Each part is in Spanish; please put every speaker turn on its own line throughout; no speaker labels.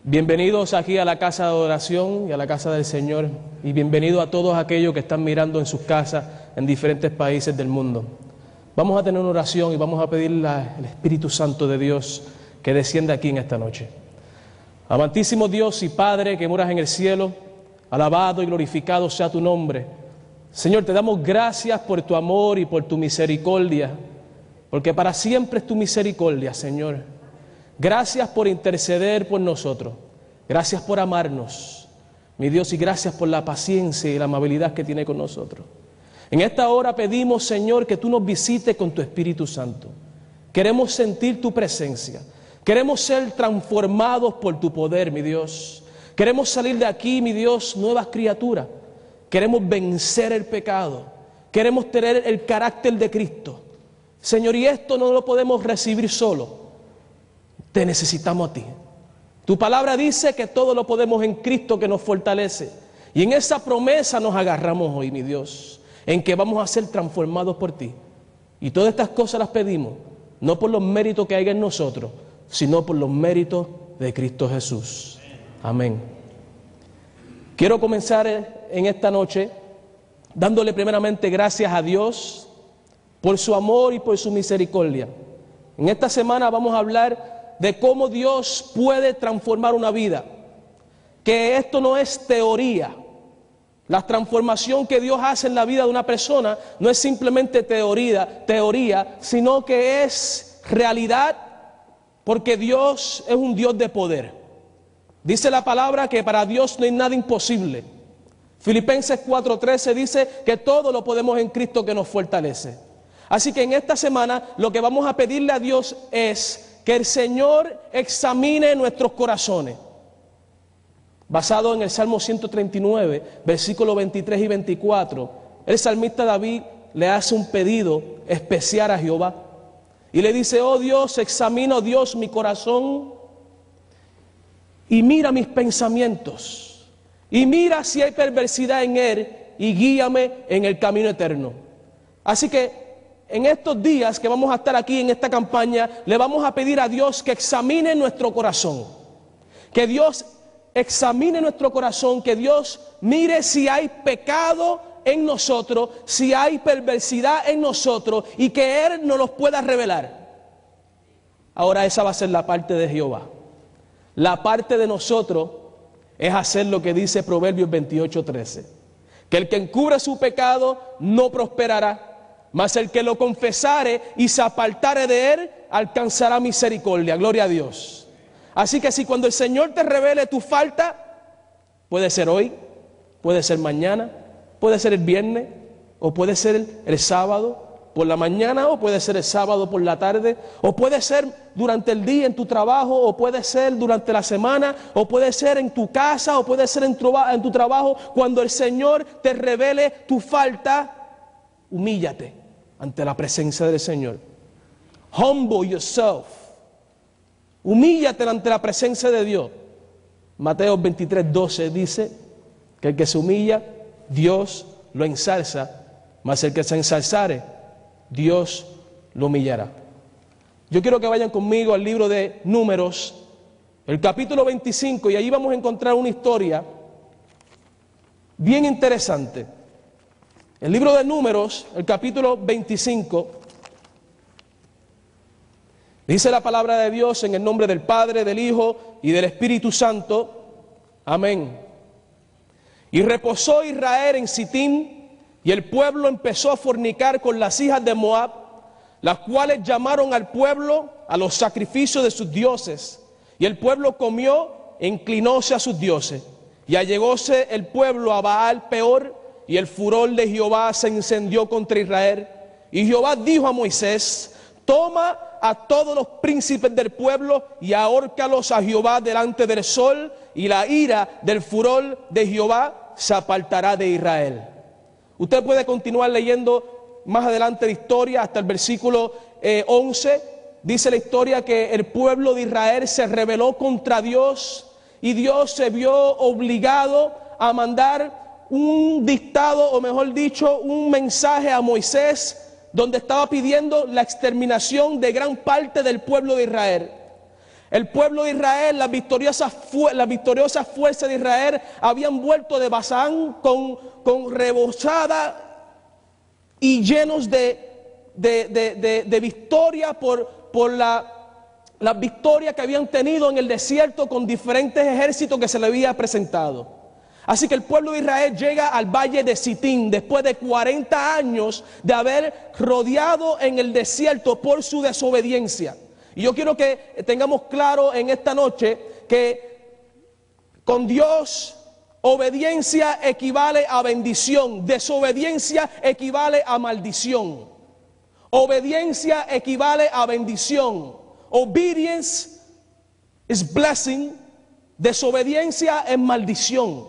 Bienvenidos aquí a la casa de adoración y a la casa del Señor, y bienvenido a todos aquellos que están mirando en sus casas en diferentes países del mundo. Vamos a tener una oración y vamos a pedirle al Espíritu Santo de Dios que descienda aquí en esta noche. Amantísimo Dios y Padre que moras en el cielo, alabado y glorificado sea tu nombre. Señor, te damos gracias por tu amor y por tu misericordia, porque para siempre es tu misericordia, Señor. Gracias por interceder por nosotros. Gracias por amarnos, mi Dios, y gracias por la paciencia y la amabilidad que tiene con nosotros. En esta hora pedimos, Señor, que tú nos visites con tu Espíritu Santo. Queremos sentir tu presencia. Queremos ser transformados por tu poder, mi Dios. Queremos salir de aquí, mi Dios, nuevas criaturas. Queremos vencer el pecado. Queremos tener el carácter de Cristo. Señor, y esto no lo podemos recibir solo. Te necesitamos a ti. Tu palabra dice que todo lo podemos en Cristo que nos fortalece. Y en esa promesa nos agarramos hoy, mi Dios, en que vamos a ser transformados por ti. Y todas estas cosas las pedimos, no por los méritos que haya en nosotros, sino por los méritos de Cristo Jesús. Amén. Quiero comenzar en esta noche dándole primeramente gracias a Dios por su amor y por su misericordia. En esta semana vamos a hablar de cómo Dios puede transformar una vida, que esto no es teoría. La transformación que Dios hace en la vida de una persona no es simplemente teoría, sino que es realidad, porque Dios es un Dios de poder. Dice la palabra que para Dios no hay nada imposible. Filipenses 4:13 dice que todo lo podemos en Cristo que nos fortalece. Así que en esta semana lo que vamos a pedirle a Dios es que el Señor examine nuestros corazones. Basado en el Salmo 139, versículos 23 y 24, el salmista David le hace un pedido especial a Jehová. Y le dice: oh Dios, examina, oh Dios, mi corazón y mira mis pensamientos. Y mira si hay perversidad en él y guíame en el camino eterno. Así que en estos días que vamos a estar aquí en esta campaña, le vamos a pedir a Dios que examine nuestro corazón. Que Dios examine nuestro corazón, que Dios mire si hay pecado en nosotros, si hay perversidad en nosotros y que Él nos los pueda revelar. Ahora esa va a ser la parte de Jehová. La parte de nosotros es hacer lo que dice Proverbios 28:13. Que el que encubre su pecado no prosperará. Mas el que lo confesare y se apartare de él, alcanzará misericordia. Gloria a Dios. Así que si cuando el Señor te revele tu falta, puede ser hoy, puede ser mañana, puede ser el viernes, o puede ser el sábado por la mañana, o puede ser el sábado por la tarde, o puede ser durante el día en tu trabajo, o puede ser durante la semana, o puede ser en tu casa, o puede ser en tu trabajo. Cuando el Señor te revele tu falta, humíllate ante la presencia del Señor. Humble yourself. Humíllate ante la presencia de Dios. Mateo 23:12 dice que el que se humilla, Dios lo ensalza, mas el que se ensalzare, Dios lo humillará. Yo quiero que vayan conmigo al libro de Números, el capítulo 25, y allí vamos a encontrar una historia bien interesante. El libro de Números, el capítulo 25, dice la palabra de Dios en el nombre del Padre, del Hijo y del Espíritu Santo. Amén. Y reposó Israel en Sitín, y el pueblo empezó a fornicar con las hijas de Moab, las cuales llamaron al pueblo a los sacrificios de sus dioses. Y el pueblo comió e inclinóse a sus dioses. Y allegóse el pueblo a Baal Peor, y el furor de Jehová se encendió contra Israel. Y Jehová dijo a Moisés: toma a todos los príncipes del pueblo y ahórcalos a Jehová delante del sol, y la ira del furor de Jehová se apartará de Israel. Usted puede continuar leyendo más adelante la historia hasta el versículo 11. Dice la historia que el pueblo de Israel se rebeló contra Dios y Dios se vio obligado a mandar un dictado, o mejor dicho, un mensaje a Moisés, donde estaba pidiendo la exterminación de gran parte del pueblo de Israel. El pueblo de Israel, las victoriosas fuerzas de Israel habían vuelto de Basán con rebosada y llenos de victoria por la victoria que habían tenido en el desierto con diferentes ejércitos que se le había presentado. Así que el pueblo de Israel llega al valle de Sitín después de 40 años de haber rodeado en el desierto por su desobediencia. Y yo quiero que tengamos claro en esta noche que con Dios obediencia equivale a bendición, desobediencia equivale a maldición. Obediencia equivale a bendición. Obedience is blessing, desobediencia es maldición.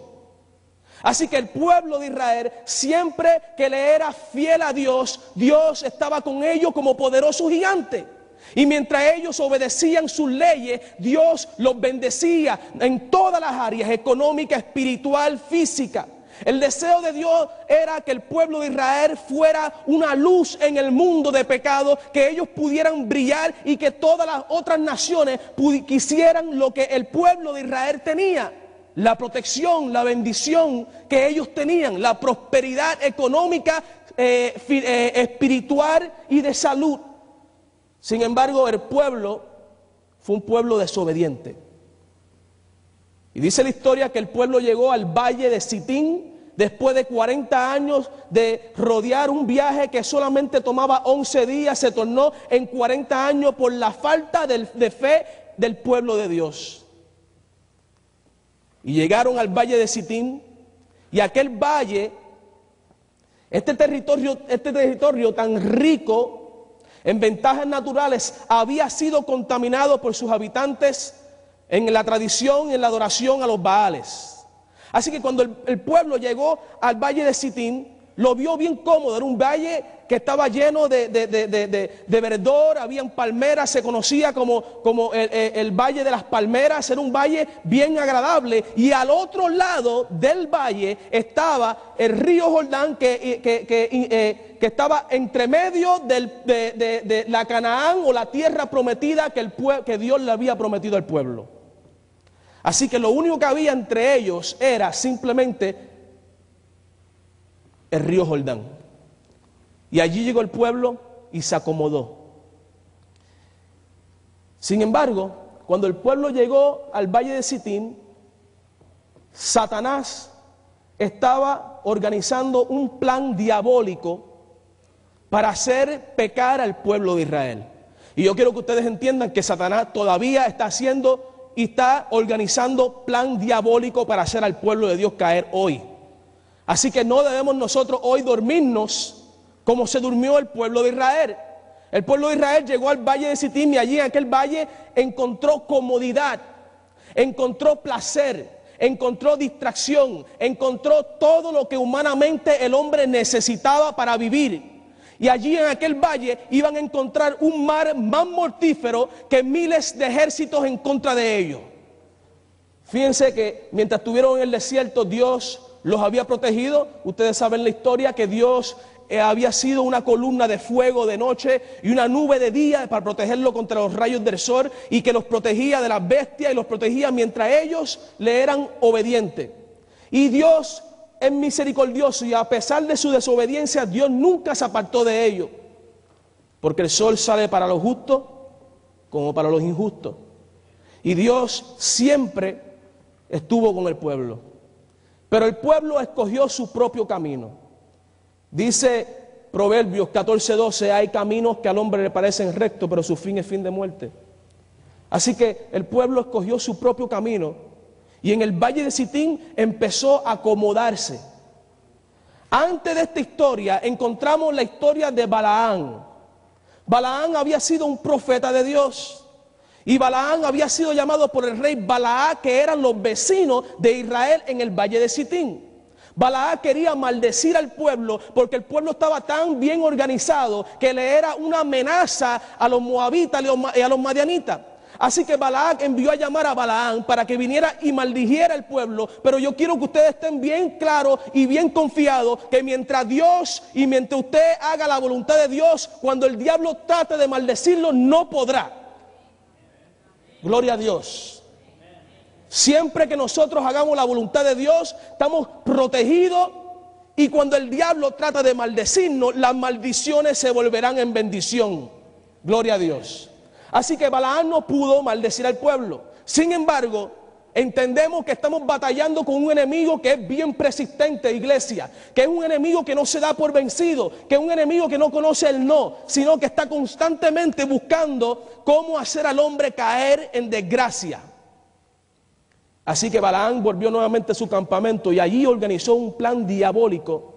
Así que el pueblo de Israel, siempre que le era fiel a Dios, Dios estaba con ellos como poderoso gigante. Y mientras ellos obedecían sus leyes, Dios los bendecía en todas las áreas, económica, espiritual, física. El deseo de Dios era que el pueblo de Israel fuera una luz en el mundo de pecado, que ellos pudieran brillar y que todas las otras naciones quisieran lo que el pueblo de Israel tenía. La protección, la bendición que ellos tenían, la prosperidad económica, espiritual y de salud. Sin embargo, el pueblo fue un pueblo desobediente. Y dice la historia que el pueblo llegó al valle de Sitín después de 40 años de rodear un viaje que solamente tomaba 11 días, se tornó en 40 años por la falta de fe del pueblo de Dios. Y llegaron al valle de Sitín, y aquel valle, este territorio tan rico en ventajas naturales, había sido contaminado por sus habitantes en la tradición y en la adoración a los Baales. Así que cuando el pueblo llegó al valle de Sitín, lo vio bien cómodo. Era un valle que estaba lleno de verdor, habían palmeras, se conocía como el valle de las palmeras. Era un valle bien agradable, y al otro lado del valle estaba el río Jordán que estaba entre medio de la Canaán, o la tierra prometida que Dios le había prometido al pueblo. Así que lo único que había entre ellos era simplemente el río Jordán. Y allí llegó el pueblo y se acomodó. Sin embargo, cuando el pueblo llegó al valle de Sitín, Satanás estaba organizando un plan diabólico para hacer pecar al pueblo de Israel. Y yo quiero que ustedes entiendan que Satanás todavía está haciendo y está organizando plan diabólico para hacer al pueblo de Dios caer hoy. Así que no debemos nosotros hoy dormirnos como se durmió el pueblo de Israel. El pueblo de Israel llegó al valle de Sitín, y allí en aquel valle encontró comodidad, encontró placer, encontró distracción, encontró todo lo que humanamente el hombre necesitaba para vivir. Y allí en aquel valle iban a encontrar un mar más mortífero que miles de ejércitos en contra de ellos. Fíjense que mientras estuvieron en el desierto, Dios los había protegido. Ustedes saben la historia, que Dios había sido una columna de fuego de noche y una nube de día para protegerlo contra los rayos del sol, y que los protegía de las bestias y los protegía mientras ellos le eran obedientes. Y Dios es misericordioso, y a pesar de su desobediencia, Dios nunca se apartó de ellos, porque el sol sale para los justos como para los injustos, y Dios siempre estuvo con el pueblo. Pero el pueblo escogió su propio camino. Dice Proverbios 14:12, hay caminos que al hombre le parecen rectos, pero su fin es fin de muerte. Así que el pueblo escogió su propio camino, y en el valle de Sitín empezó a acomodarse. Antes de esta historia encontramos la historia de Balaán. Balaán había sido un profeta de Dios, y Balaán había sido llamado por el rey Balac, que eran los vecinos de Israel en el valle de Sitín. Balac quería maldecir al pueblo porque el pueblo estaba tan bien organizado que le era una amenaza a los moabitas y a los madianitas. Así que Balac envió a llamar a Balaán para que viniera y maldijera al pueblo. Pero yo quiero que ustedes estén bien claros y bien confiados que mientras Dios y mientras usted haga la voluntad de Dios, cuando el diablo trate de maldecirlo, no podrá. Gloria a Dios. Siempre que nosotros hagamos la voluntad de Dios, estamos protegidos, y cuando el diablo trata de maldecirnos, las maldiciones se volverán en bendición. Gloria a Dios. Así que Balaam no pudo maldecir al pueblo. Sin embargo, entendemos que estamos batallando con un enemigo que es bien persistente, iglesia, que es un enemigo que no se da por vencido, que es un enemigo que no conoce el no, sino que está constantemente buscando cómo hacer al hombre caer en desgracia. Así que Balaam volvió nuevamente a su campamento y allí organizó un plan diabólico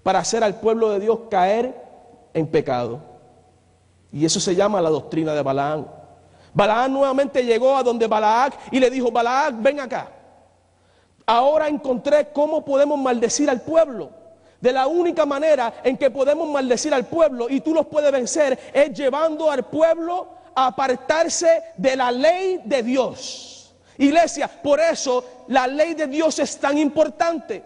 para hacer al pueblo de Dios caer en pecado. Y eso se llama la doctrina de Balaam. Balaam nuevamente llegó a donde Balac y le dijo: Balac, ven acá. Ahora encontré cómo podemos maldecir al pueblo. De la única manera en que podemos maldecir al pueblo y tú los puedes vencer es llevando al pueblo a apartarse de la ley de Dios. Iglesia, por eso la ley de Dios es tan importante.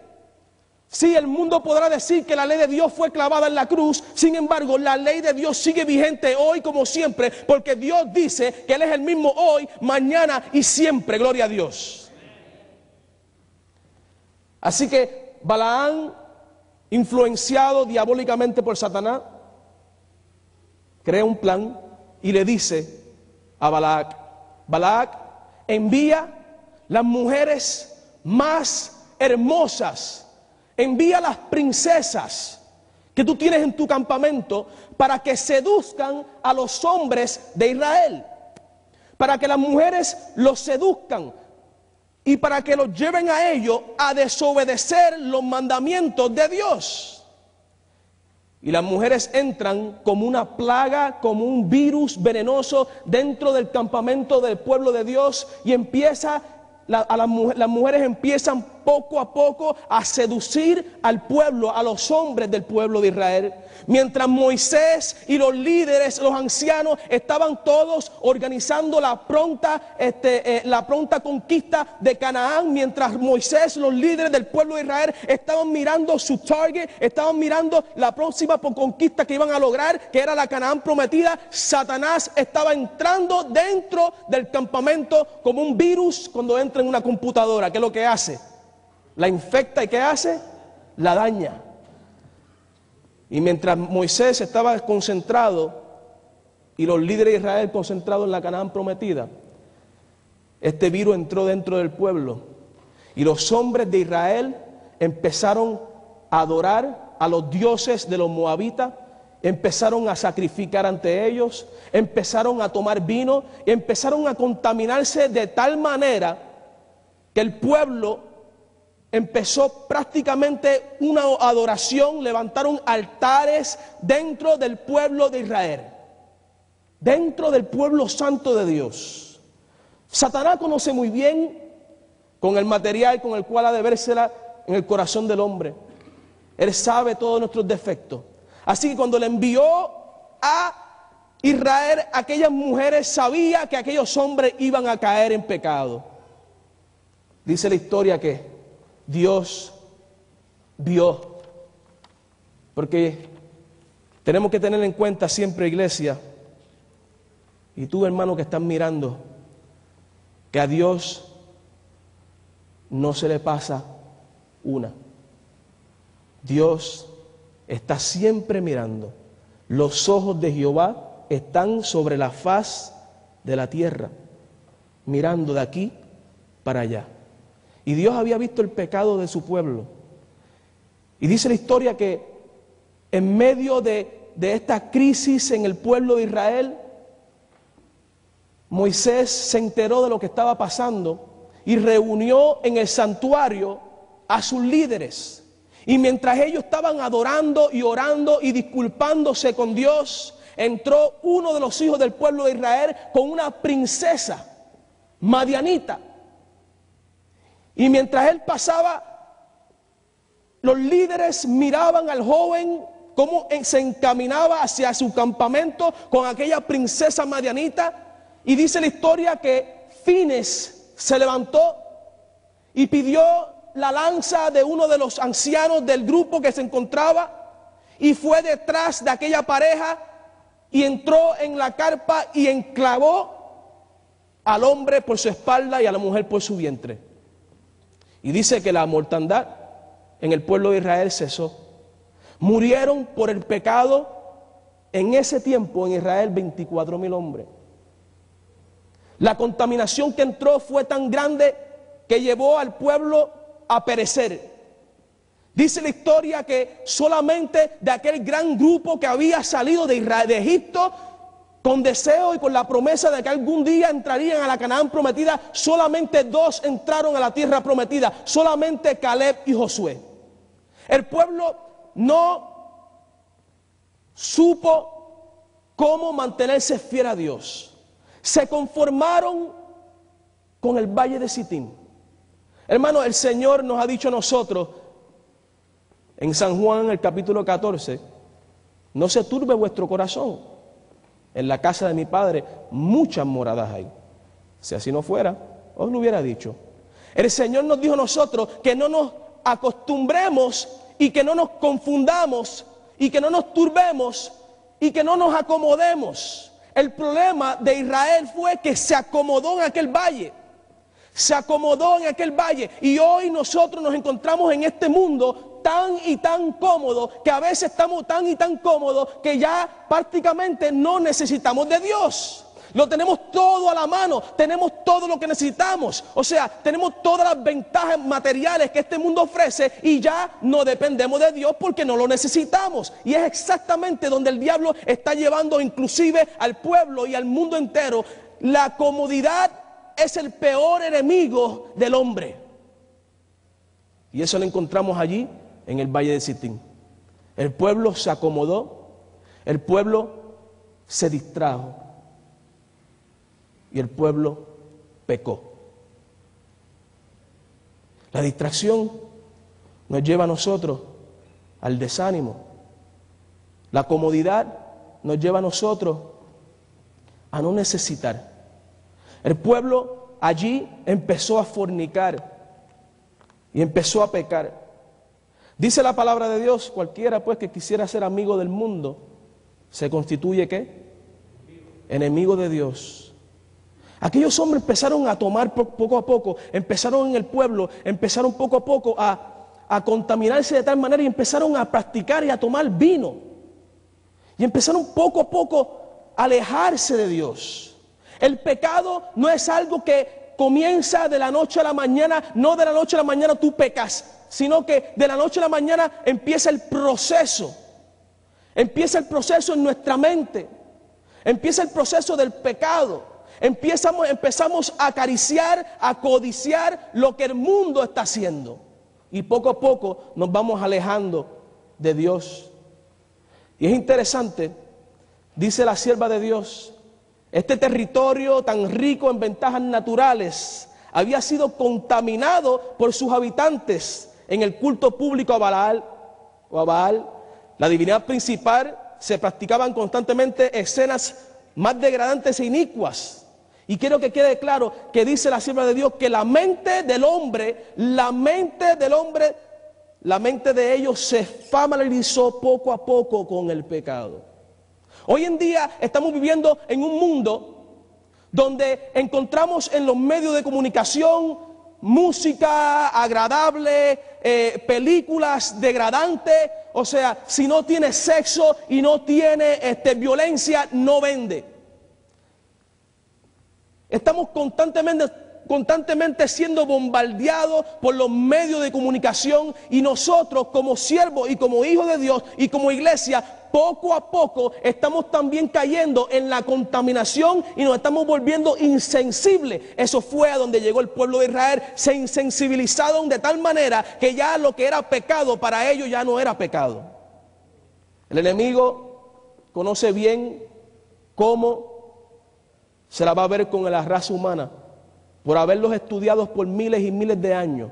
Sí, el mundo podrá decir que la ley de Dios fue clavada en la cruz, sin embargo, la ley de Dios sigue vigente hoy como siempre, porque Dios dice que Él es el mismo hoy, mañana y siempre. Gloria a Dios. Así que Balaam, influenciado diabólicamente por Satanás, crea un plan y le dice a Balac: Balac, envía las mujeres más hermosas, envía las princesas que tú tienes en tu campamento para que seduzcan a los hombres de Israel, para que las mujeres los seduzcan y para que los lleven a ellos a desobedecer los mandamientos de Dios. Y las mujeres entran como una plaga, como un virus venenoso dentro del campamento del pueblo de Dios, y las mujeres empiezan poco a poco a seducir al pueblo, a los hombres del pueblo de Israel. Mientras Moisés y los líderes, los ancianos, estaban todos organizando la pronta conquista de Canaán, mientras Moisés, los líderes del pueblo de Israel, estaban mirando su target, estaban mirando la próxima conquista que iban a lograr, que era la Canaán prometida, Satanás estaba entrando dentro del campamento como un virus cuando entra en una computadora. ¿Qué es lo que hace? La infecta, y ¿qué hace? La daña. Y mientras Moisés estaba concentrado y los líderes de Israel concentrados en la Canaán prometida, este virus entró dentro del pueblo y los hombres de Israel empezaron a adorar a los dioses de los moabitas, empezaron a sacrificar ante ellos, empezaron a tomar vino, empezaron a contaminarse de tal manera que el pueblo empezó prácticamente una adoración, levantaron altares dentro del pueblo de Israel, dentro del pueblo santo de Dios. Satanás conoce muy bien con el material con el cual ha de vérsela en el corazón del hombre. Él sabe todos nuestros defectos. Así que cuando le envió a Israel, aquellas mujeres sabía que aquellos hombres iban a caer en pecado. Dice la historia que Dios vio, porque tenemos que tener en cuenta siempre, iglesia, y tú, hermano, que estás mirando, que a Dios no se le pasa una. Dios está siempre mirando. Los ojos de Jehová están sobre la faz de la tierra, mirando de aquí para allá. Y Dios había visto el pecado de su pueblo. Y dice la historia que en medio de esta crisis en el pueblo de Israel, Moisés se enteró de lo que estaba pasando y reunió en el santuario a sus líderes. Y mientras ellos estaban adorando y orando y disculpándose con Dios, entró uno de los hijos del pueblo de Israel con una princesa madianita. Y mientras él pasaba, los líderes miraban al joven cómo se encaminaba hacia su campamento con aquella princesa madianita. Y dice la historia que Fines se levantó y pidió la lanza de uno de los ancianos del grupo que se encontraba, y fue detrás de aquella pareja y entró en la carpa y enclavó al hombre por su espalda y a la mujer por su vientre. Y dice que la mortandad en el pueblo de Israel cesó. Murieron por el pecado en ese tiempo en Israel 24,000 hombres. La contaminación que entró fue tan grande que llevó al pueblo a perecer. Dice la historia que solamente de aquel gran grupo que había salido de Egipto con deseo y con la promesa de que algún día entrarían a la Canaán prometida, solamente 2 entraron a la tierra prometida, solamente Caleb y Josué. El pueblo no supo cómo mantenerse fiel a Dios. Se conformaron con el valle de Sitín. Hermano, el Señor nos ha dicho a nosotros en San Juan, el capítulo 14, no se turbe vuestro corazón. En la casa de mi Padre muchas moradas hay. Si así no fuera, os lo hubiera dicho. El Señor nos dijo a nosotros que no nos acostumbremos y que no nos confundamos y que no nos turbemos y que no nos acomodemos. El problema de Israel fue que se acomodó en aquel valle. Se acomodó en aquel valle. Y hoy nosotros nos encontramos en este mundo tan y tan cómodo, que a veces estamos tan y tan cómodos que ya prácticamente no necesitamos de Dios. Lo tenemos todo a la mano, tenemos todo lo que necesitamos. O sea, tenemos todas las ventajas materiales que este mundo ofrece y ya no dependemos de Dios porque no lo necesitamos. Y es exactamente donde el diablo está llevando inclusive al pueblo y al mundo entero. La comodidad es el peor enemigo del hombre. Y eso lo encontramos allí en el valle de Sitín. El pueblo se acomodó, el pueblo se distrajo y el pueblo pecó. La distracción nos lleva a nosotros al desánimo. La comodidad nos lleva a nosotros a no necesitar. El pueblo allí empezó a fornicar y empezó a pecar. Dice la palabra de Dios, cualquiera pues que quisiera ser amigo del mundo, se constituye ¿qué? Enemigo de Dios. Aquellos hombres empezaron a tomar poco a poco, empezaron en el pueblo, empezaron poco a poco a contaminarse de tal manera y empezaron a practicar y a tomar vino. Y empezaron poco a poco a alejarse de Dios. El pecado no es algo que comienza de la noche a la mañana, no de la noche a la mañana tú pecas, sino que de la noche a la mañana empieza el proceso en nuestra mente, empieza el proceso del pecado, empezamos a acariciar, a codiciar lo que el mundo está haciendo y poco a poco nos vamos alejando de Dios. Y es interesante, dice la sierva de Dios, este territorio tan rico en ventajas naturales había sido contaminado por sus habitantes en el culto público a Baal, la divinidad principal. Se practicaban constantemente escenas más degradantes e inicuas. Y quiero que quede claro que dice la sierva de Dios que la mente de ellos se familiarizó poco a poco con el pecado. Hoy en día estamos viviendo en un mundo donde encontramos en los medios de comunicación música agradable, películas degradantes. O sea, si no tiene sexo y no tiene violencia, no vende. Estamos constantemente siendo bombardeados por los medios de comunicación y nosotros como siervos y como hijos de Dios y como iglesia, poco a poco estamos también cayendo en la contaminación y nos estamos volviendo insensibles. Eso fue a donde llegó el pueblo de Israel. Se insensibilizaron de tal manera que ya lo que era pecado para ellos ya no era pecado. El enemigo conoce bien cómo se la va a ver con la raza humana por haberlos estudiado por miles y miles de años.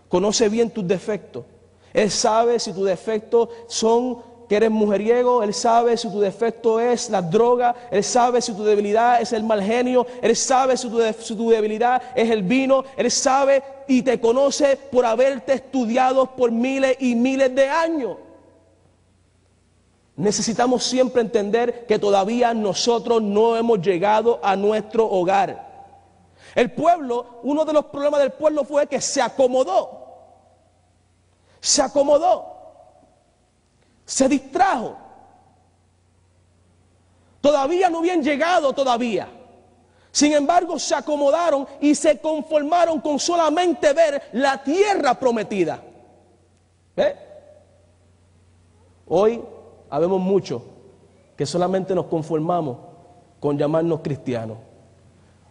Conoce bien tus defectos. Él sabe si tus defectos son que eres mujeriego, Él sabe si tu defecto es la droga, Él sabe si tu debilidad es el mal genio, Él sabe si tu debilidad es el vino, Él sabe y te conoce por haberte estudiado por miles y miles de años. Necesitamos siempre entender que todavía nosotros no hemos llegado a nuestro hogar. El pueblo, uno de los problemas del pueblo fue que se acomodó. Se acomodó. Se distrajo. Todavía no habían llegado todavía. Sin embargo, se acomodaron y se conformaron con solamente ver la tierra prometida. ¿Ve? Hoy habemos muchos que solamente nos conformamos con llamarnos cristianos.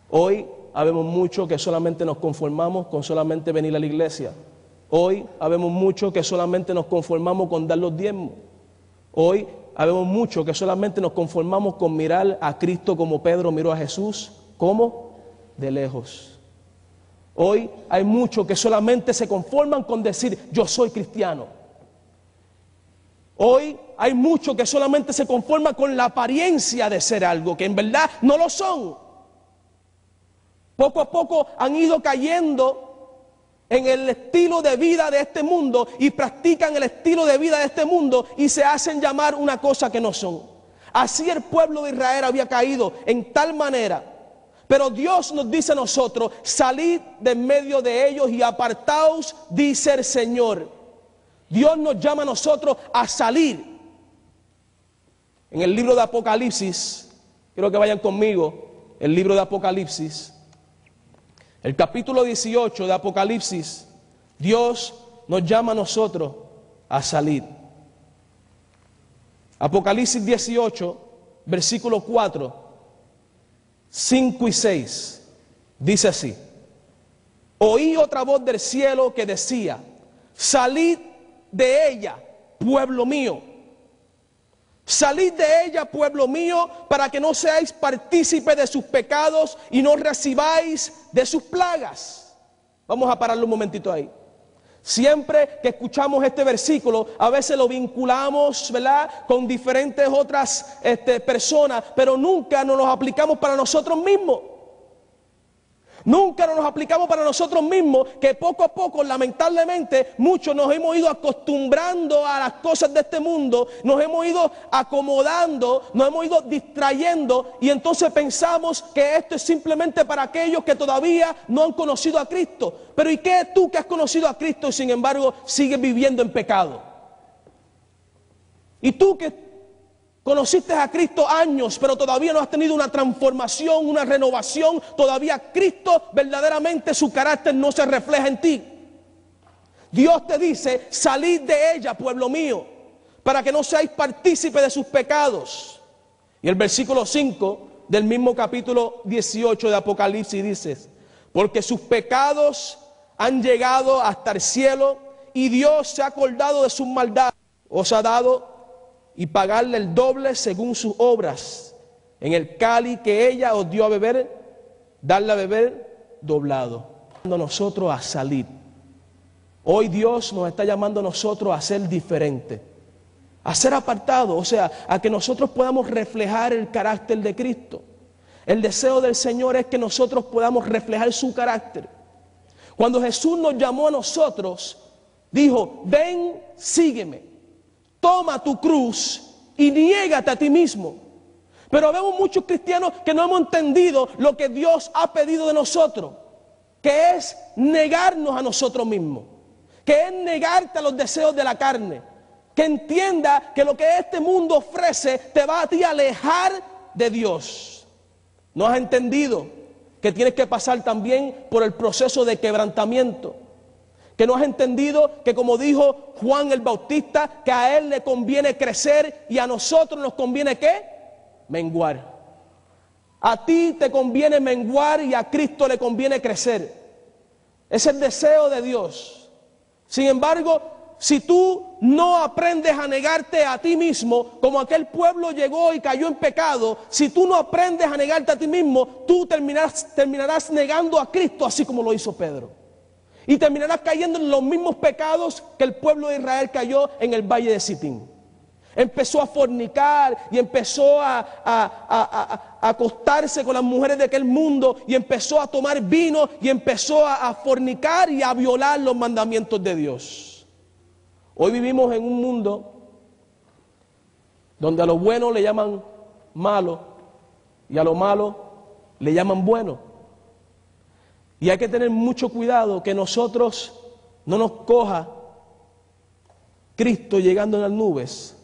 Hoy habemos muchos que solamente nos conformamos con solamente venir a la iglesia. Hoy habemos muchos que solamente nos conformamos con dar los diezmos. Hoy habemos muchos que solamente nos conformamos con mirar a Cristo como Pedro miró a Jesús. ¿Cómo? De lejos. Hoy hay muchos que solamente se conforman con decir, yo soy cristiano. Hoy hay muchos que solamente se conforman con la apariencia de ser algo, que en verdad no lo son. Poco a poco han ido cayendo en el estilo de vida de este mundo y practican el estilo de vida de este mundo y se hacen llamar una cosa que no son. Así el pueblo de Israel había caído en tal manera. Pero Dios nos dice a nosotros, salid de en medio de ellos y apartaos, dice el Señor. Dios nos llama a nosotros a salir. En el libro de Apocalipsis, quiero que vayan conmigo, el libro de Apocalipsis, el capítulo 18 de Apocalipsis, Dios nos llama a nosotros a salir. Apocalipsis 18, versículo 4. 5 y 6, dice así: oí otra voz del cielo que decía, salid de ella, pueblo mío. Salid de ella, pueblo mío, para que no seáis partícipes de sus pecados y no recibáis de sus plagas. Vamos a pararle un momentito ahí. Siempre que escuchamos este versículo, a veces lo vinculamos, ¿verdad?, con diferentes otras personas, pero nunca nos los aplicamos para nosotros mismos. Nunca nos los aplicamos para nosotros mismos, que poco a poco, lamentablemente, muchos nos hemos ido acostumbrando a las cosas de este mundo, nos hemos ido acomodando, nos hemos ido distrayendo y entonces pensamos que esto es simplemente para aquellos que todavía no han conocido a Cristo. Pero ¿y qué tú que has conocido a Cristo y sin embargo sigues viviendo en pecado? ¿Y tú que conociste a Cristo años, pero todavía no has tenido una transformación, una renovación? Todavía Cristo, verdaderamente su carácter no se refleja en ti. Dios te dice, salid de ella, pueblo mío, para que no seáis partícipes de sus pecados. Y el versículo 5 del mismo capítulo 18 de Apocalipsis dice, porque sus pecados han llegado hasta el cielo y Dios se ha acordado de sus maldades. Os ha dado y pagarle el doble según sus obras. En el cáliz que ella os dio a beber, darle a beber doblado. Llamando a nosotros a salir. Hoy Dios nos está llamando a nosotros a ser diferentes, a ser apartados, o sea, a que nosotros podamos reflejar el carácter de Cristo. El deseo del Señor es que nosotros podamos reflejar su carácter. Cuando Jesús nos llamó a nosotros, dijo, ven, sígueme. Toma tu cruz y niégate a ti mismo. Pero vemos muchos cristianos que no hemos entendido lo que Dios ha pedido de nosotros, que es negarnos a nosotros mismos, que es negarte a los deseos de la carne, que entienda que lo que este mundo ofrece te va a ti a alejar de Dios. ¿No has entendido que tienes que pasar también por el proceso de quebrantamiento? Que no has entendido que, como dijo Juan el Bautista, que a él le conviene crecer y a nosotros nos conviene ¿qué? Menguar. A ti te conviene menguar y a Cristo le conviene crecer. Es el deseo de Dios. Sin embargo, si tú no aprendes a negarte a ti mismo, como aquel pueblo llegó y cayó en pecado, si tú no aprendes a negarte a ti mismo, tú terminarás negando a Cristo, así como lo hizo Pedro. Y terminarás cayendo en los mismos pecados que el pueblo de Israel cayó en el valle de Sitín. Empezó a fornicar y empezó a acostarse con las mujeres de aquel mundo y empezó a tomar vino y empezó a fornicar y a violar los mandamientos de Dios. Hoy vivimos en un mundo donde a lo bueno le llaman malo y a lo malo le llaman bueno. Y hay que tener mucho cuidado que nosotros no nos coja Cristo llegando en las nubes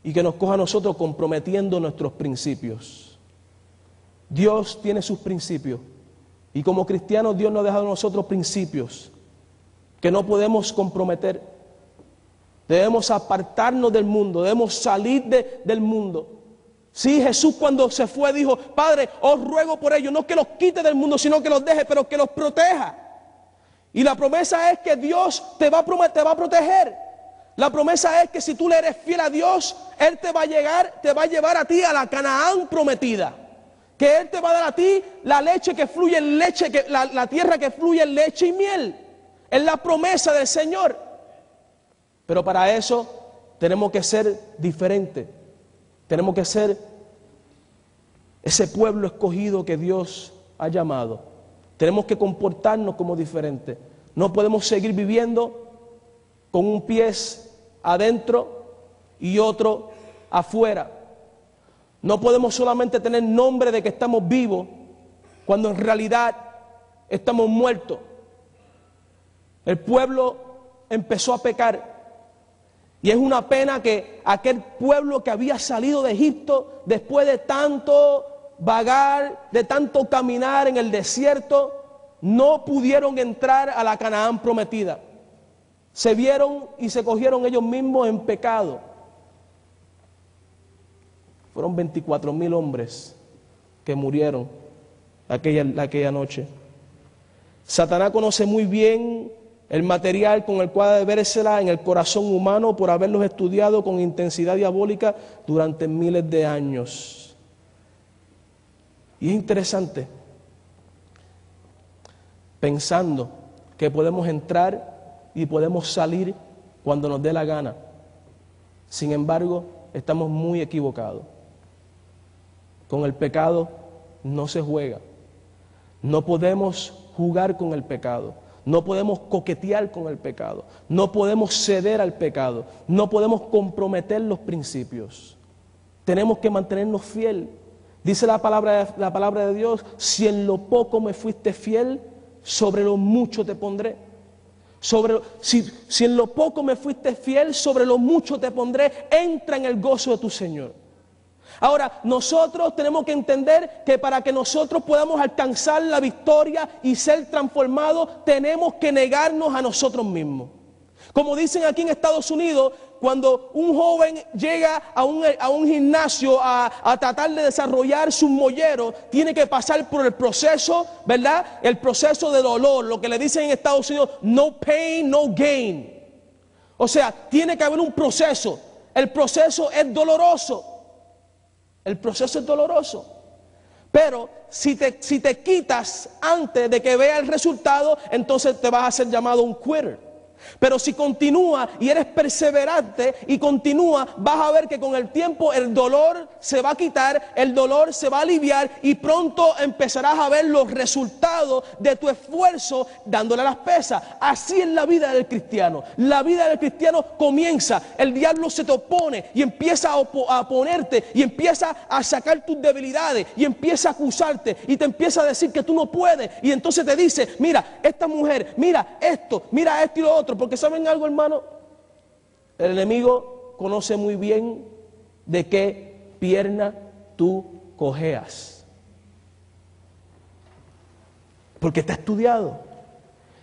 y que nos coja a nosotros comprometiendo nuestros principios. Dios tiene sus principios y como cristianos Dios nos ha dejado a nosotros principios que no podemos comprometer. Debemos apartarnos del mundo, debemos salir del mundo. Sí, Jesús cuando se fue dijo, Padre, os ruego por ellos, no que los quite del mundo, sino que los deje, pero que los proteja. Y la promesa es que Dios te va a proteger. La promesa es que si tú le eres fiel a Dios, Él te va a llevar a ti a la Canaán prometida. Que Él te va a dar a ti la leche que fluye en leche, la tierra que fluye en leche y miel. Es la promesa del Señor. Pero para eso tenemos que ser diferentes. Tenemos que ser ese pueblo escogido que Dios ha llamado. Tenemos que comportarnos como diferentes. No podemos seguir viviendo con un pie adentro y otro afuera. No podemos solamente tener nombre de que estamos vivos cuando en realidad estamos muertos. El pueblo empezó a pecar. Y es una pena que aquel pueblo que había salido de Egipto, después de tanto vagar, de tanto caminar en el desierto, no pudieron entrar a la Canaán prometida. Se vieron y se cogieron ellos mismos en pecado. Fueron 24,000 hombres que murieron aquella noche. Satanás conoce muy bien el material con el cual debe vérsela en el corazón humano por haberlos estudiado con intensidad diabólica durante miles de años. Y es interesante, pensando que podemos entrar y podemos salir cuando nos dé la gana. Sin embargo, estamos muy equivocados. Con el pecado no se juega. No podemos jugar con el pecado. No podemos coquetear con el pecado, no podemos ceder al pecado, no podemos comprometer los principios. Tenemos que mantenernos fieles. Dice la palabra de Dios, si en lo poco me fuiste fiel, sobre lo mucho te pondré. Si en lo poco me fuiste fiel, sobre lo mucho te pondré. Entra en el gozo de tu Señor. Ahora, nosotros tenemos que entender que para que nosotros podamos alcanzar la victoria y ser transformados, tenemos que negarnos a nosotros mismos. Como dicen aquí en Estados Unidos, cuando un joven llega a un gimnasio a tratar de desarrollar su mollero, tiene que pasar por el proceso, ¿verdad? El proceso de dolor, lo que le dicen en Estados Unidos, no pain, no gain. O sea, tiene que haber un proceso. El proceso es doloroso. El proceso es doloroso, pero si te quitas antes de que vea el resultado, entonces te vas a ser llamado un quitter. Pero si continúa y eres perseverante y continúa, vas a ver que con el tiempo el dolor se va a quitar, el dolor se va a aliviar y pronto empezarás a ver los resultados de tu esfuerzo dándole las pesas. Así es la vida del cristiano. La vida del cristiano comienza, el diablo se te opone y empieza a oponerte y empieza a sacar tus debilidades y empieza a acusarte y te empieza a decir que tú no puedes y entonces te dice, mira, esta mujer, mira esto y lo otro. Porque ¿saben algo, hermano? El enemigo conoce muy bien de qué pierna tú cojeas. Porque te ha estudiado.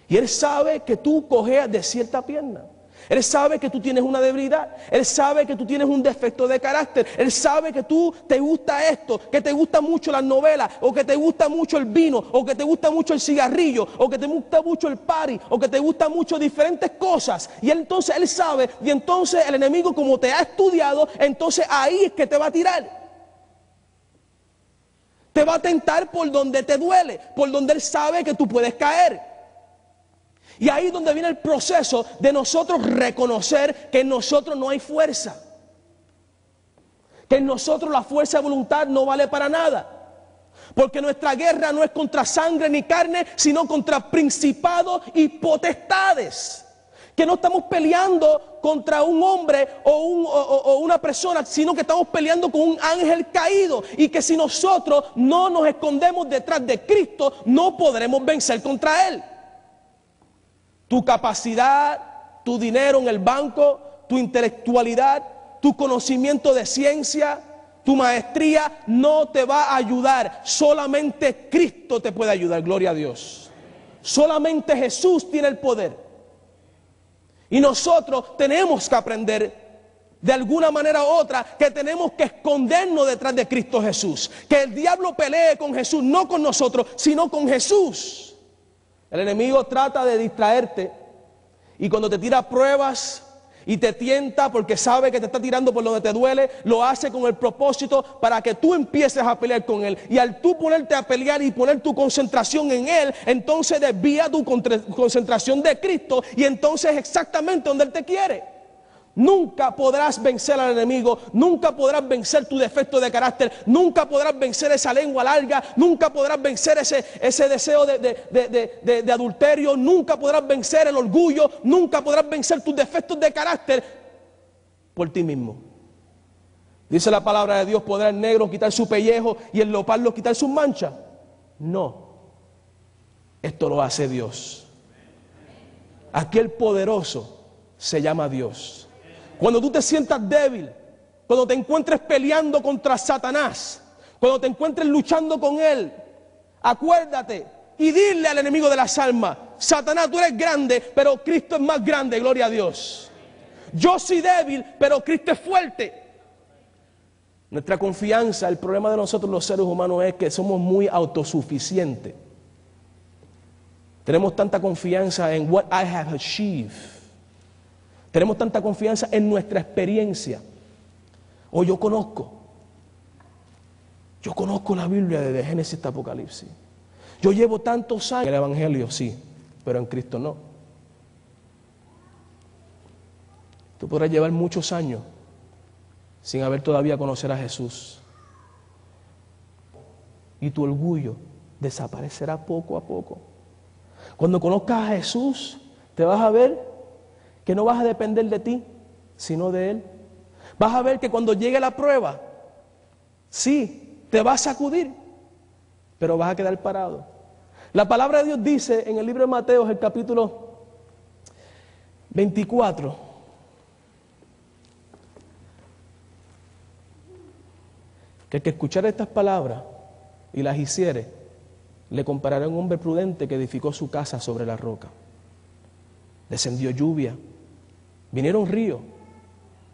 Y él sabe que tú cojeas de cierta pierna. Él sabe que tú tienes una debilidad. Él sabe que tú tienes un defecto de carácter. Él sabe que tú te gusta esto, que te gustan mucho las novelas, o que te gusta mucho el vino, o que te gusta mucho el cigarrillo, o que te gusta mucho el party, o que te gusta mucho diferentes cosas. Y entonces él sabe, y entonces el enemigo, como te ha estudiado, entonces ahí es que te va a tirar. Te va a tentar por donde te duele, por donde él sabe que tú puedes caer. Y ahí es donde viene el proceso de nosotros reconocer que en nosotros no hay fuerza. Que en nosotros la fuerza de voluntad no vale para nada. Porque nuestra guerra no es contra sangre ni carne, sino contra principados y potestades Que no estamos peleando contra un hombre o una persona, sino que estamos peleando con un ángel caído. Y que si nosotros no nos escondemos detrás de Cristo, no podremos vencer contra Él. Tu capacidad, tu dinero en el banco, tu intelectualidad, tu conocimiento de ciencia, tu maestría no te va a ayudar. Solamente Cristo te puede ayudar, gloria a Dios. Solamente Jesús tiene el poder. Y nosotros tenemos que aprender de alguna manera u otra que tenemos que escondernos detrás de Cristo Jesús. Que el diablo pelee con Jesús, no con nosotros, sino con Jesús. El enemigo trata de distraerte y cuando te tira pruebas y te tienta porque sabe que te está tirando por donde te duele, lo hace con el propósito para que tú empieces a pelear con él. Y al tú ponerte a pelear y poner tu concentración en él, entonces desvía tu concentración de Cristo y entonces exactamente donde él te quiere. Nunca podrás vencer al enemigo, nunca podrás vencer tu defecto de carácter, nunca podrás vencer esa lengua larga, nunca podrás vencer ese deseo de adulterio, nunca podrás vencer el orgullo, nunca podrás vencer tus defectos de carácter por ti mismo. Dice la palabra de Dios, ¿podrá el negro quitar su pellejo y el leopardo quitar sus manchas? No, esto lo hace Dios. Aquel poderoso se llama Dios. Cuando tú te sientas débil, cuando te encuentres peleando contra Satanás, cuando te encuentres luchando con él, acuérdate y dile al enemigo de las almas: Satanás, tú eres grande, pero Cristo es más grande, gloria a Dios. Yo soy débil, pero Cristo es fuerte. Nuestra confianza, el problema de nosotros los seres humanos es que somos muy autosuficientes. Tenemos tanta confianza en what I have achieved. Tenemos tanta confianza en nuestra experiencia. O yo conozco la Biblia desde Génesis hasta Apocalipsis. Yo llevo tantos años en el Evangelio, sí, pero en Cristo no. Tú podrás llevar muchos años sin haber todavía conocer a Jesús. Y tu orgullo desaparecerá poco a poco. Cuando conozcas a Jesús, te vas a ver que no vas a depender de ti, sino de Él. Vas a ver que cuando llegue la prueba, sí, te va a sacudir, pero vas a quedar parado. La palabra de Dios dice en el libro de Mateo, el capítulo 24, que el que escuchara estas palabras y las hiciere, le comparará a un hombre prudente que edificó su casa sobre la roca. Descendió lluvia, vinieron ríos,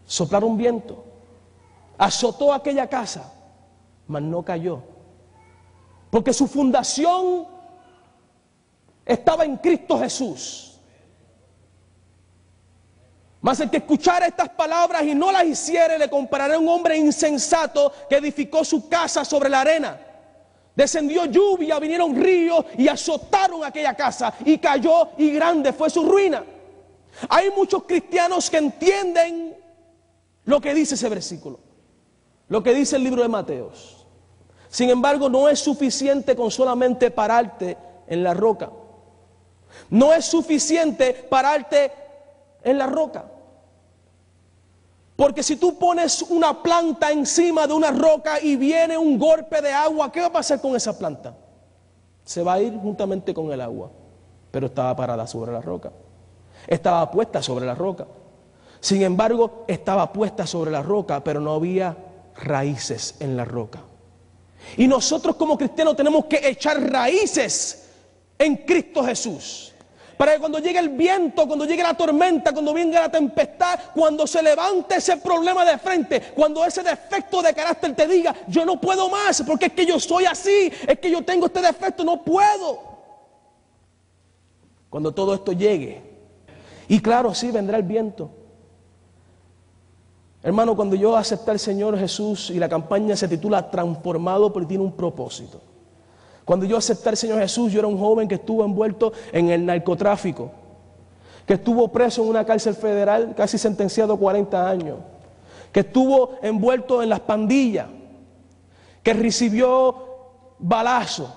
soplaron viento, azotó aquella casa, mas no cayó, porque su fundación estaba en Cristo Jesús. Mas el que escuchara estas palabras y no las hiciere, le compararé a un hombre insensato que edificó su casa sobre la arena. Descendió lluvia, vinieron ríos y azotaron aquella casa, y cayó, y grande fue su ruina. Hay muchos cristianos que entienden lo que dice ese versículo, lo que dice el libro de Mateos. Sin embargo, no es suficiente con solamente pararte en la roca. No es suficiente pararte en la roca. Porque si tú pones una planta encima de una roca y viene un golpe de agua, ¿qué va a pasar con esa planta? Se va a ir juntamente con el agua, pero estaba parada sobre la roca. Estaba puesta sobre la roca. Sin embargo, estaba puesta sobre la roca, pero no había raíces en la roca. Y nosotros como cristianos tenemos que echar raíces en Cristo Jesús. Para que cuando llegue el viento, cuando llegue la tormenta, cuando venga la tempestad, cuando se levante ese problema de frente, cuando ese defecto de carácter te diga: yo no puedo más, porque es que yo soy así, es que yo tengo este defecto, no puedo. Cuando todo esto llegue, y claro, sí, vendrá el viento. Hermano, cuando yo acepté al Señor Jesús, y la campaña se titula Transformado, pero tiene un propósito. Cuando yo acepté al Señor Jesús, yo era un joven que estuvo envuelto en el narcotráfico, que estuvo preso en una cárcel federal, casi sentenciado a 40 años, que estuvo envuelto en las pandillas, que recibió balazo,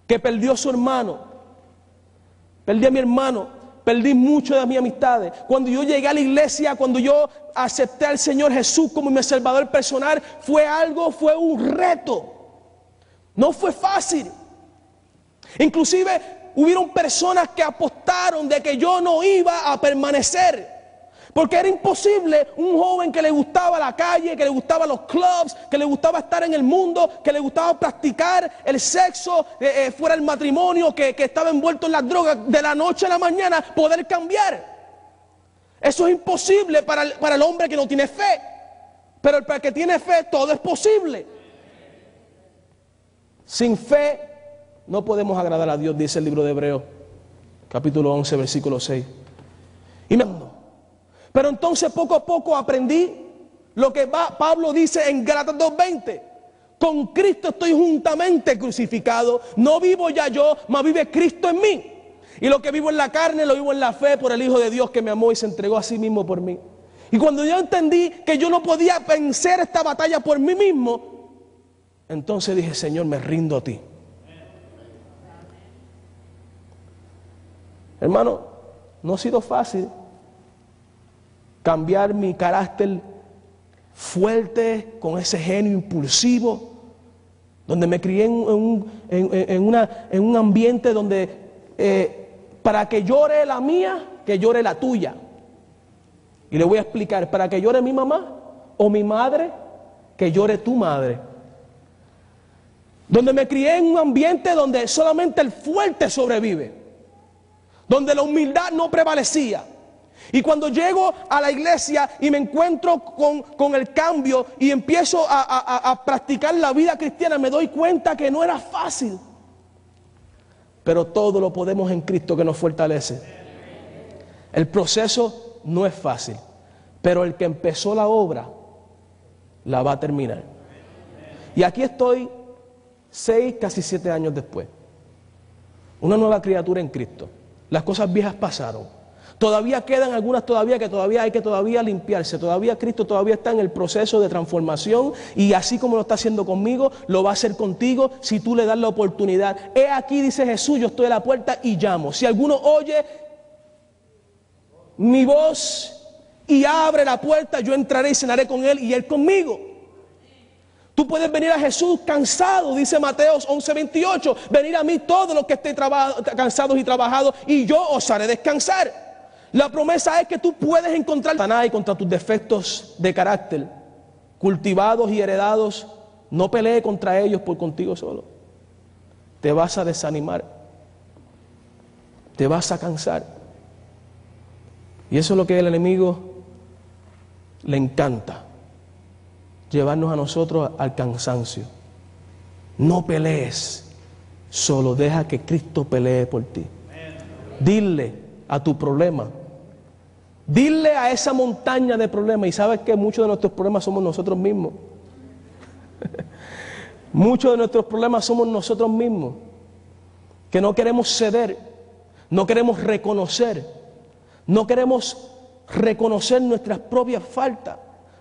que perdió a su hermano, perdí a mi hermano, perdí mucho de mis amistades. Cuando yo llegué a la iglesia, cuando yo acepté al Señor Jesús como mi salvador personal, fue un reto. No fue fácil. Inclusive hubieron personas que apostaron de que yo no iba a permanecer. Porque era imposible un joven que le gustaba la calle, que le gustaban los clubs, que le gustaba estar en el mundo, que le gustaba practicar el sexo fuera del matrimonio, que estaba envuelto en las drogas, de la noche a la mañana poder cambiar. Eso es imposible para el hombre que no tiene fe. Pero para el que tiene fe todo es posible. Sin fe no podemos agradar a Dios, dice el libro de Hebreos, capítulo 11, versículo 6. Pero entonces poco a poco aprendí lo que Pablo dice en Gálatas 2:20. Con Cristo estoy juntamente crucificado. No vivo ya yo, mas vive Cristo en mí. Y lo que vivo en la carne, lo vivo en la fe por el Hijo de Dios que me amó y se entregó a sí mismo por mí. Y cuando yo entendí que yo no podía vencer esta batalla por mí mismo, entonces dije, Señor, me rindo a ti. Hermano, no ha sido fácil cambiar mi carácter fuerte con ese genio impulsivo, donde me crié en un ambiente donde para que llore la mía, que llore la tuya. Y le voy a explicar, para que llore mi mamá o mi madre, que llore tu madre. Donde me crié en un ambiente donde solamente el fuerte sobrevive, donde la humildad no prevalecía. Y cuando llego a la iglesia y me encuentro con el cambio y empiezo a practicar la vida cristiana, me doy cuenta que no era fácil. Pero todo lo podemos en Cristo que nos fortalece. El proceso no es fácil, pero el que empezó la obra la va a terminar. Y aquí estoy 6, casi 7 años después. Una nueva criatura en Cristo. Las cosas viejas pasaron. Todavía quedan algunas hay que limpiarse. Todavía Cristo todavía está en el proceso de transformación. Y así como lo está haciendo conmigo, lo va a hacer contigo si tú le das la oportunidad. He aquí, dice Jesús, yo estoy a la puerta y llamo. Si alguno oye mi voz y abre la puerta, yo entraré y cenaré con él y él conmigo. Tú puedes venir a Jesús cansado, dice Mateos 11:28. Venir a mí todos los que estén cansados y trabajados y yo os haré descansar. La promesa es que tú puedes encontrar Satanás y contra tus defectos de carácter, cultivados y heredados. No pelee contra ellos por contigo solo. Te vas a desanimar. Te vas a cansar. Y eso es lo que el enemigo le encanta. Llevarnos a nosotros al cansancio. No pelees solo, deja que Cristo pelee por ti. Dile a tu problema, dile a esa montaña de problemas. Y sabes que muchos de nuestros problemas somos nosotros mismos. Muchos de nuestros problemas somos nosotros mismos, que no queremos ceder, no queremos reconocer nuestras propias faltas.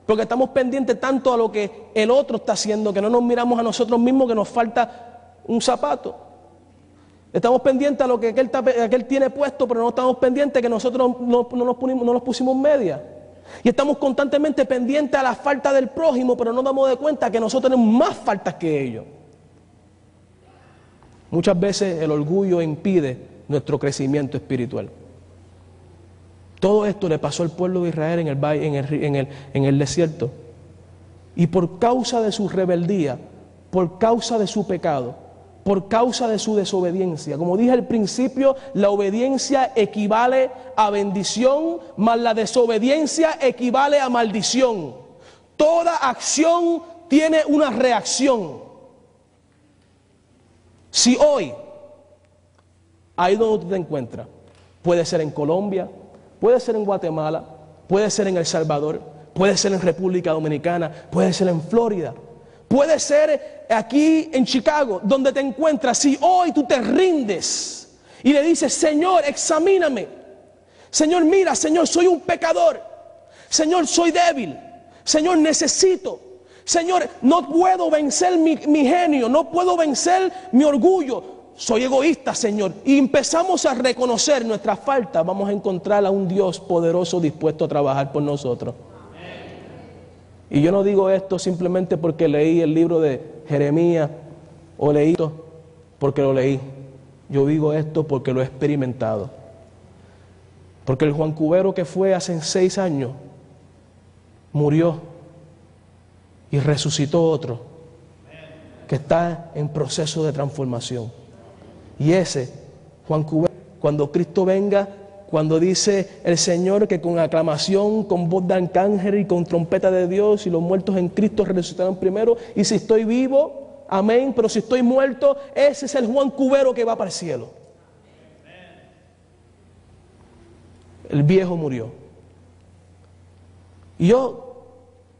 Porque estamos pendientes tanto a lo que el otro está haciendo, que no nos miramos a nosotros mismos que nos falta un zapato. Estamos pendientes a lo que aquel tiene puesto, pero no estamos pendientes que nosotros no nos pusimos media. Y estamos constantemente pendientes a la falta del prójimo, pero no damos de cuenta que nosotros tenemos más faltas que ellos. Muchas veces el orgullo impide nuestro crecimiento espiritual. Todo esto le pasó al pueblo de Israel en el desierto. Y por causa de su rebeldía, por causa de su pecado, por causa de su desobediencia, como dije al principio, la obediencia equivale a bendición, mas la desobediencia equivale a maldición. Toda acción tiene una reacción. Si hoy, ahí donde tú te encuentras, puede ser en Colombia, puede ser en Guatemala, puede ser en El Salvador, puede ser en República Dominicana, puede ser en Florida, puede ser aquí en Chicago, donde te encuentras. Si hoy tú te rindes y le dices, Señor, examíname. Señor, mira, Señor, soy un pecador. Señor, soy débil. Señor, necesito. Señor, no puedo vencer mi genio, no puedo vencer mi orgullo. soy egoísta, Señor, y empezamos a reconocer nuestras faltas, vamos a encontrar a un Dios poderoso dispuesto a trabajar por nosotros. Y yo no digo esto simplemente porque leí el libro de Jeremías o leí esto porque lo leí. Yo digo esto porque lo he experimentado. Porque el Juan Cubero que fue hace 6 años murió y resucitó otro que está en proceso de transformación. Y ese Juan Cubero, cuando Cristo venga, cuando dice el Señor que con aclamación, con voz de arcángel y con trompeta de Dios, y los muertos en Cristo resucitarán primero, y si estoy vivo, amén, pero si estoy muerto, ese es el Juan Cubero que va para el cielo. El viejo murió. Y yo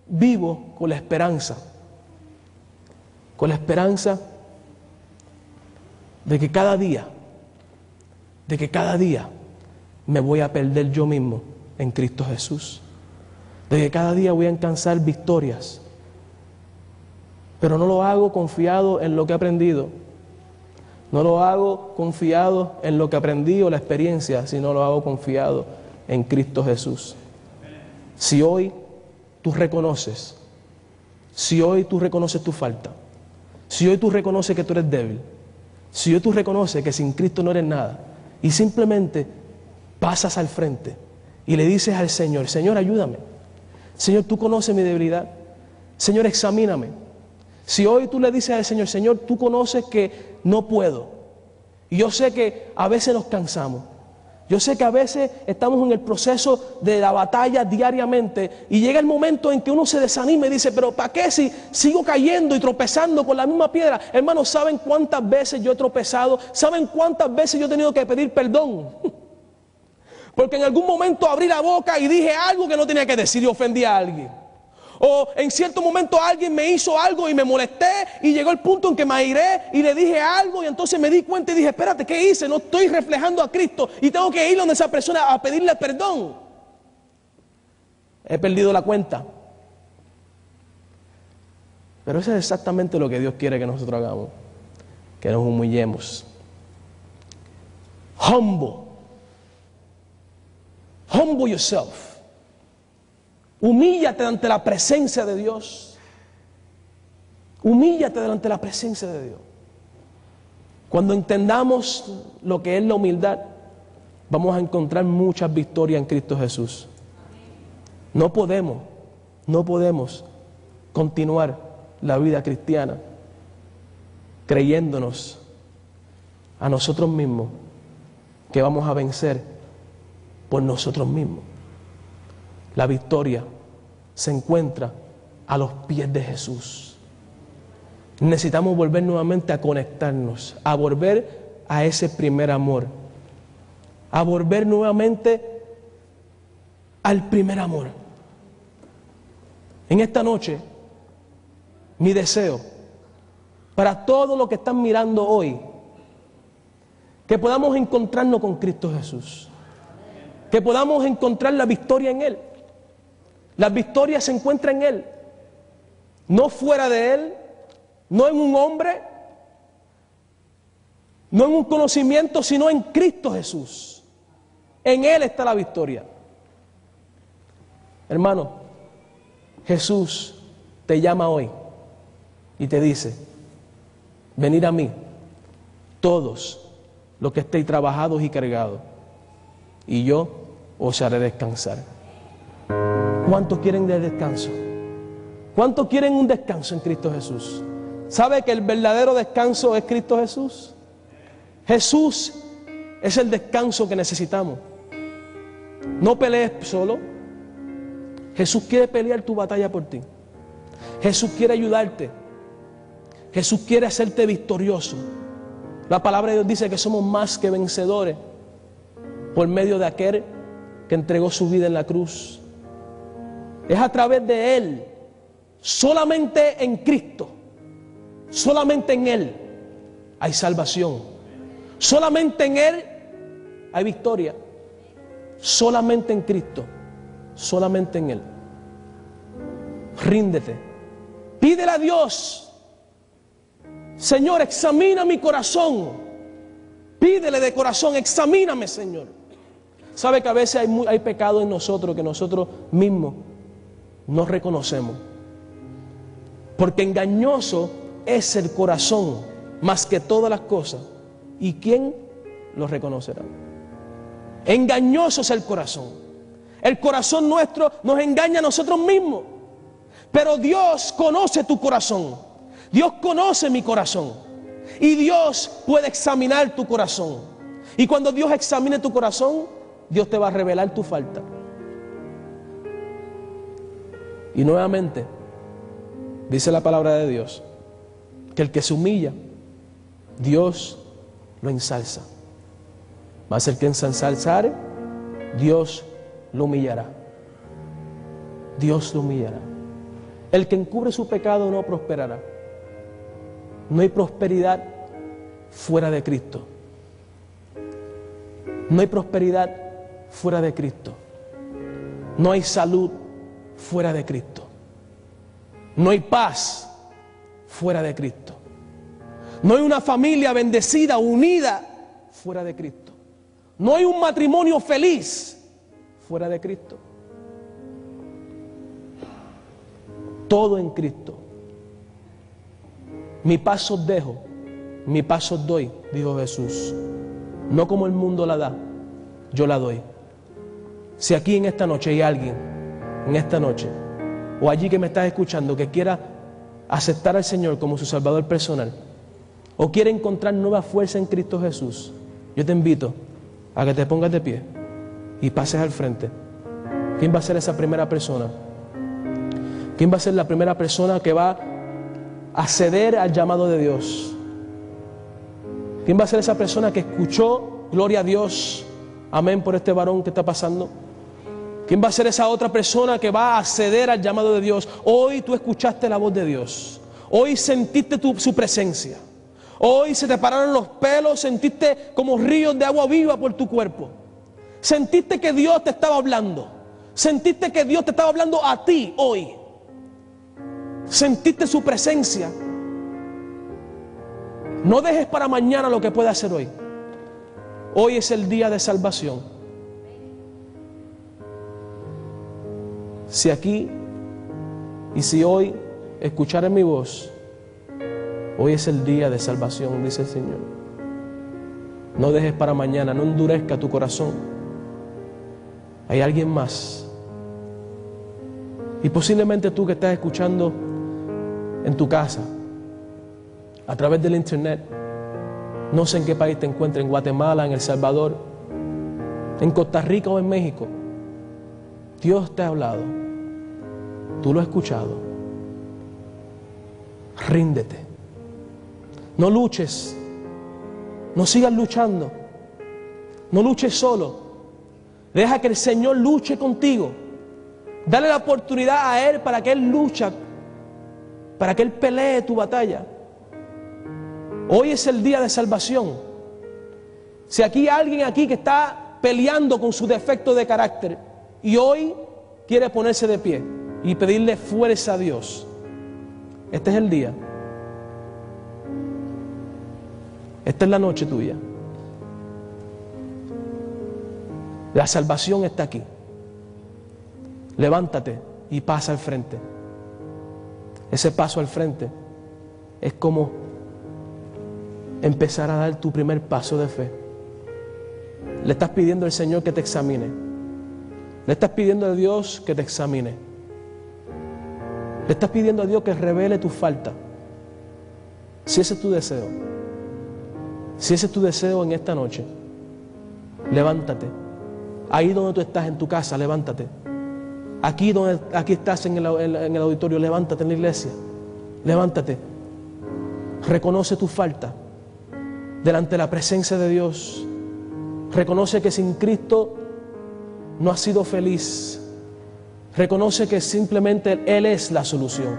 vivo con la esperanza de que cada día me voy a perder yo mismo en Cristo Jesús. De que cada día voy a alcanzar victorias. Pero no lo hago confiado en lo que he aprendido. No lo hago confiado en lo que aprendí o la experiencia, sino lo hago confiado en Cristo Jesús. Si hoy tú reconoces tu falta, si hoy tú reconoces que tú eres débil, si hoy tú reconoces que sin Cristo no eres nada, y simplemente pasas al frente y le dices al Señor, Señor, ayúdame. Señor, tú conoces mi debilidad. Señor, examíname. Si hoy tú le dices al Señor, Señor, tú conoces que no puedo. Y yo sé que a veces nos cansamos. Yo sé que a veces estamos en el proceso de la batalla diariamente y llega el momento en que uno se desanima y dice, pero ¿para qué si sigo cayendo y tropezando con la misma piedra? Hermanos, ¿saben cuántas veces yo he tropezado? ¿Saben cuántas veces yo he tenido que pedir perdón? Porque en algún momento abrí la boca y dije algo que no tenía que decir y ofendí a alguien. O en cierto momento alguien me hizo algo y me molesté y llegó el punto en que me airé y le dije algo y entonces me di cuenta y dije, espérate, ¿qué hice? No estoy reflejando a Cristo y tengo que ir donde esa persona a pedirle perdón. He perdido la cuenta. Pero eso es exactamente lo que Dios quiere que nosotros hagamos. Que nos humillemos. Humble yourself. Humíllate ante la presencia de Dios. Humíllate delante de la presencia de Dios. Cuando entendamos lo que es la humildad, vamos a encontrar muchas victorias en Cristo Jesús. No podemos continuar la vida cristiana creyéndonos a nosotros mismos que vamos a vencer por nosotros mismos. La victoria se encuentra a los pies de Jesús. Necesitamos volver nuevamente a conectarnos, a volver a ese primer amor, a volver nuevamente al primer amor. En esta noche, mi deseo para todos los que están mirando hoy, que podamos encontrarnos con Cristo Jesús, que podamos encontrar la victoria en Él. La victoria se encuentra en Él, no fuera de Él, no en un hombre, no en un conocimiento, sino en Cristo Jesús. En Él está la victoria. Hermano, Jesús te llama hoy y te dice, venid a mí, todos los que estéis trabajados y cargados, y yo os haré descansar. ¿Cuántos quieren el descanso? ¿Cuántos quieren un descanso en Cristo Jesús? ¿Sabe que el verdadero descanso es Cristo Jesús? Jesús es el descanso que necesitamos. No pelees solo. Jesús quiere pelear tu batalla por ti. Jesús quiere ayudarte. Jesús quiere hacerte victorioso. La palabra de Dios dice que somos más que vencedores por medio de aquel que entregó su vida en la cruz. Es a través de Él, solamente en Cristo, solamente en Él hay salvación, solamente en Él hay victoria, solamente en Cristo, solamente en Él. Ríndete, pídele a Dios, Señor, examina mi corazón, Pídele de corazón, examíname, Señor. Sabe que a veces hay pecado en nosotros que nosotros mismos no reconocemos. Porque engañoso es el corazón más que todas las cosas. ¿Y quién lo reconocerá? Engañoso es el corazón. El corazón nuestro nos engaña a nosotros mismos. Pero Dios conoce tu corazón. Dios conoce mi corazón. Y Dios puede examinar tu corazón. Y cuando Dios examine tu corazón, Dios te va a revelar tu falta. Y nuevamente, dice la palabra de Dios, que el que se humilla, Dios lo ensalza. Mas el que se ensalzare, Dios lo humillará. Dios lo humillará. El que encubre su pecado no prosperará. No hay prosperidad fuera de Cristo. No hay prosperidad fuera de Cristo. No hay salud fuera de Cristo. No hay paz fuera de Cristo. No hay una familia bendecida, unida fuera de Cristo. No hay un matrimonio feliz fuera de Cristo. Todo en Cristo. Mi paz os dejo, mi paz os doy, dijo Jesús. No como el mundo la da, yo la doy. Si aquí en esta noche hay alguien, en esta noche, o allí que me estás escuchando, que quiera aceptar al Señor como su Salvador personal, o quiere encontrar nueva fuerza en Cristo Jesús, yo te invito a que te pongas de pie y pases al frente. ¿Quién va a ser esa primera persona? ¿Quién va a ser la primera persona que va a ceder al llamado de Dios? ¿Quién va a ser esa persona que escuchó, gloria a Dios, amén, por este varón que está pasando? ¿Quién va a ser esa otra persona que va a ceder al llamado de Dios? Hoy tú escuchaste la voz de Dios. Hoy sentiste su presencia. Hoy se te pararon los pelos, sentiste como ríos de agua viva por tu cuerpo. Sentiste que Dios te estaba hablando. Sentiste que Dios te estaba hablando a ti hoy. Sentiste su presencia. No dejes para mañana lo que puedes hacer hoy. Hoy es el día de salvación. Si aquí y si hoy escuchares mi voz, hoy es el día de salvación, dice el Señor. No dejes para mañana, no endurezca tu corazón. Hay alguien más. Y posiblemente tú que estás escuchando en tu casa, a través del internet, no sé en qué país te encuentres, en Guatemala, en El Salvador, en Costa Rica o en México. Dios te ha hablado, tú lo has escuchado. Ríndete, no luches, no sigas luchando, no luches solo, deja que el Señor luche contigo. Dale la oportunidad a Él para que Él luche, para que Él pelee tu batalla. Hoy es el día de salvación. Si aquí hay alguien aquí que está peleando con su defecto de carácter y hoy quiere ponerse de pie y pedirle fuerza a Dios, este es el día. Esta es la noche tuya. La salvación está aquí. Levántate y pasa al frente. Ese paso al frente es como empezar a dar tu primer paso de fe. Le estás pidiendo al Señor que te examine. Le estás pidiendo a Dios que te examine. Le estás pidiendo a Dios que revele tu falta. Si ese es tu deseo, si ese es tu deseo en esta noche, levántate. Ahí donde tú estás en tu casa, levántate. Aquí estás en el auditorio, levántate en la iglesia. Levántate. Reconoce tu falta delante de la presencia de Dios. Reconoce que sin Cristo no has sido feliz. Reconoce que simplemente Él es la solución.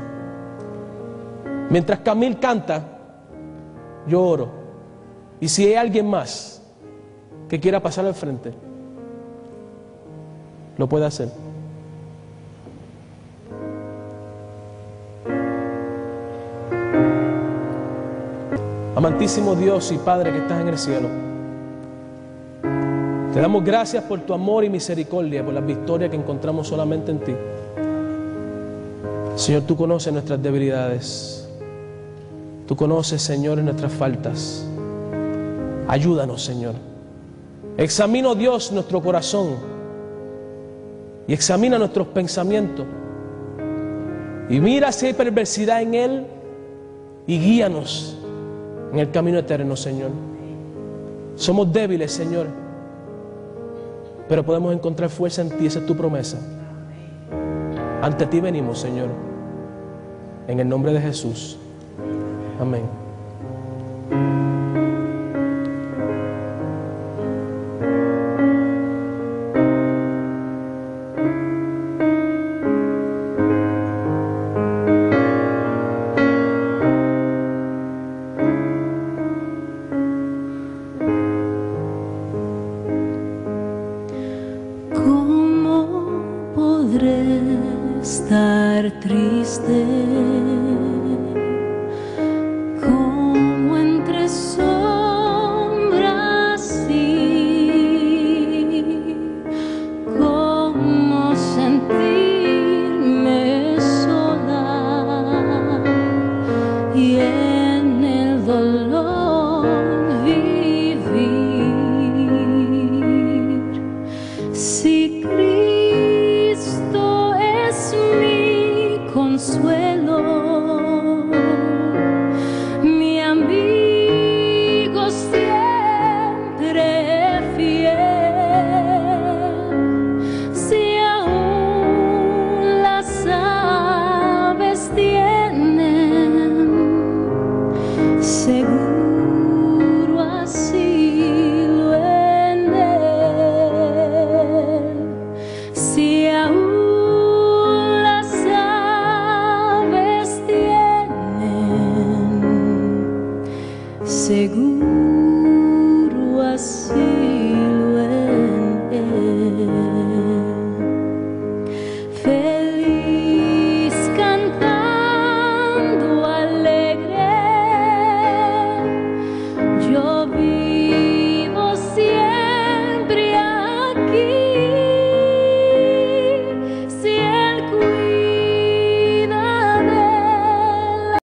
Mientras Camil canta, yo oro. Y si hay alguien más que quiera pasar al frente, lo puede hacer. Amantísimo Dios y Padre que estás en el cielo, Te damos gracias por tu amor y misericordia, por las victorias que encontramos solamente en ti. Señor, tú conoces nuestras debilidades. Tú conoces, Señor, nuestras faltas. Ayúdanos, Señor. Examina, Dios, nuestro corazón y examina nuestros pensamientos. Y mira si hay perversidad en él y guíanos en el camino eterno, Señor. Somos débiles, Señor, pero podemos encontrar fuerza en ti, esa es tu promesa. Ante ti venimos, Señor, en el nombre de Jesús. Amén.
¿Cómo podré estar triste